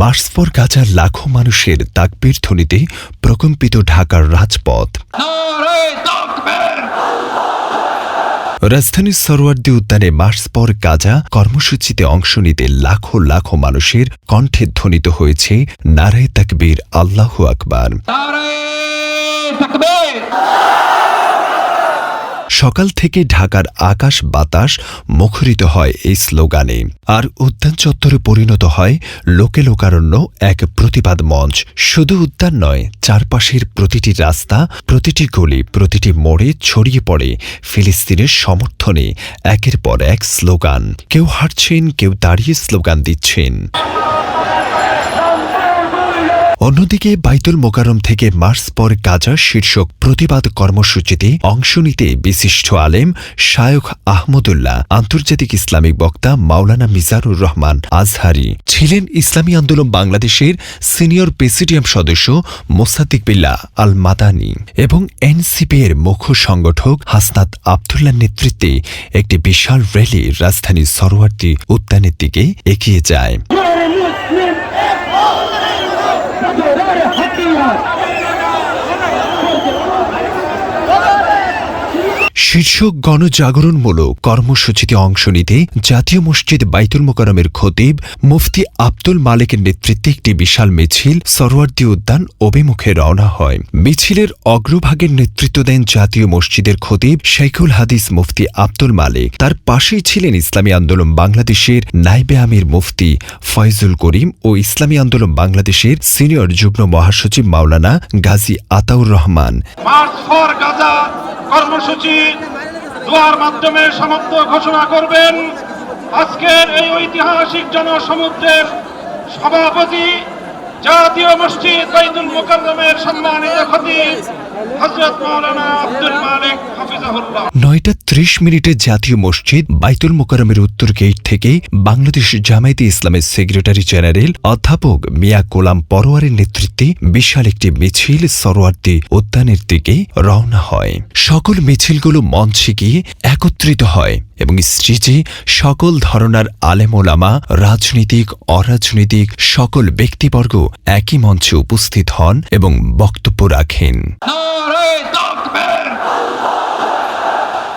মার্চফর গাজার লাখো মানুষের তাকবীর ধ্বনিতে প্রকম্পিত ঢাকার রাজপথ। রাজধানীর সরোয়ার্দী উদ্যানে মার্চফর গাজা কর্মসূচিতে অংশ নিতে লাখো লাখো মানুষের কণ্ঠে ধ্বনিত হয়েছে নারায়ে তাকবীর, আল্লাহু আকবার। সকাল থেকে ঢাকার আকাশ বাতাস মুখরিত হয় এই স্লোগানে, আর উদ্যান চত্বরে পরিণত হয় লোকে লোকারণ্য এক প্রতিবাদ মঞ্চ। শুধু উদ্যান নয়, চারপাশের প্রতিটি রাস্তা, প্রতিটি গলি, প্রতিটি মোড়ে ছড়িয়ে পড়ে ফিলিস্তিনের সমর্থনে একের পর এক স্লোগান। কেউ হাঁটছেন, কেউ দাঁড়িয়ে স্লোগান দিচ্ছেন। অন্যদিকে বাইতুল মোকাররম থেকে মার্চফর গাজা শীর্ষক প্রতিবাদ কর্মসূচিতে অংশ নিতে বিশিষ্ট আলেম শায়খ আহমদুল্লাহ, আন্তর্জাতিক ইসলামিক বক্তা মাওলানা মিজানুর রহমান আজহারি ছিলেন, ইসলামী আন্দোলন বাংলাদেশের সিনিয়র প্রেসিডিয়াম সদস্য মোসাদ্দিক বিল্লাহ আল মাদানী এবং এনসিপি এর মুখ্য সংগঠক হাসনাত আবদুল্লাহর নেতৃত্বে একটি বিশাল র্যালি রাজধানীর সরোয়ার্দী উদ্যানের দিকে এগিয়ে যায়। শীর্ষক গণজাগরণমূলক কর্মসূচিতে অংশ নিতে জাতীয় মসজিদ বাইতুল মোকাররমের খতিব মুফতি আব্দুল মালেকের নেতৃত্বে একটি বিশাল মিছিল সরোয়ার্দী উদ্যান অভিমুখে রওনা হয়। মিছিলের অগ্রভাগের নেতৃত্ব দেন জাতীয় মসজিদের খতিব শেখুল হাদিস মুফতি আব্দুল মালেক। তার পাশেই ছিলেন ইসলামী আন্দোলন বাংলাদেশের নায়েবে আমির মুফতি ফয়জুল করিম ও ইসলামী আন্দোলন বাংলাদেশের সিনিয়র যুগ্ম মহাসচিব মাওলানা গাজী আতাউর রহমান। মার্চফর গাজা কর্মসূচি দোয়ার মাধ্যমে সমাপ্ত ঘোষণা করবেন আজকের এই ঐতিহাসিক জনসমুদ্রের সভাপতি, জাতীয় মসজিদ বাইতুল মোকাররমের সম্মানিত খতিব হযরত মাওলানা আব্দুল মালেক হাফিজাহুল্লাহ। 9:30 জাতীয় মসজিদ বাইতুল মোকাররমের উত্তর গেট থেকে বাংলাদেশ জামায়াতে ইসলামের সেক্রেটারি জেনারেল অধ্যাপক মিয়া গোলাম পরোয়ারের নেতৃত্বে বিশাল একটি মিছিল সরোয়ার্দী উদ্যানের দিকে রওনা হয়। সকল মিছিলগুলো মঞ্চে গিয়ে একত্রিত হয় এবং স্টেজে সকল ধরনের আলেম ওলামা, রাজনীতিক অরাজনৈতিক সকল ব্যক্তিবর্গ একই মঞ্চে উপস্থিত হন এবং বক্তব্য রাখেন।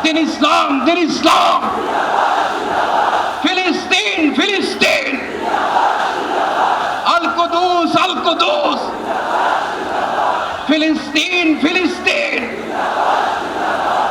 দিন ইসলাম, দিন ইসলাম, ফিলিস্তিন, ফিলিস্তিন, আল কুদুস, আল কুদুস, ফিলিস্তিন, ফিলিস্তিন।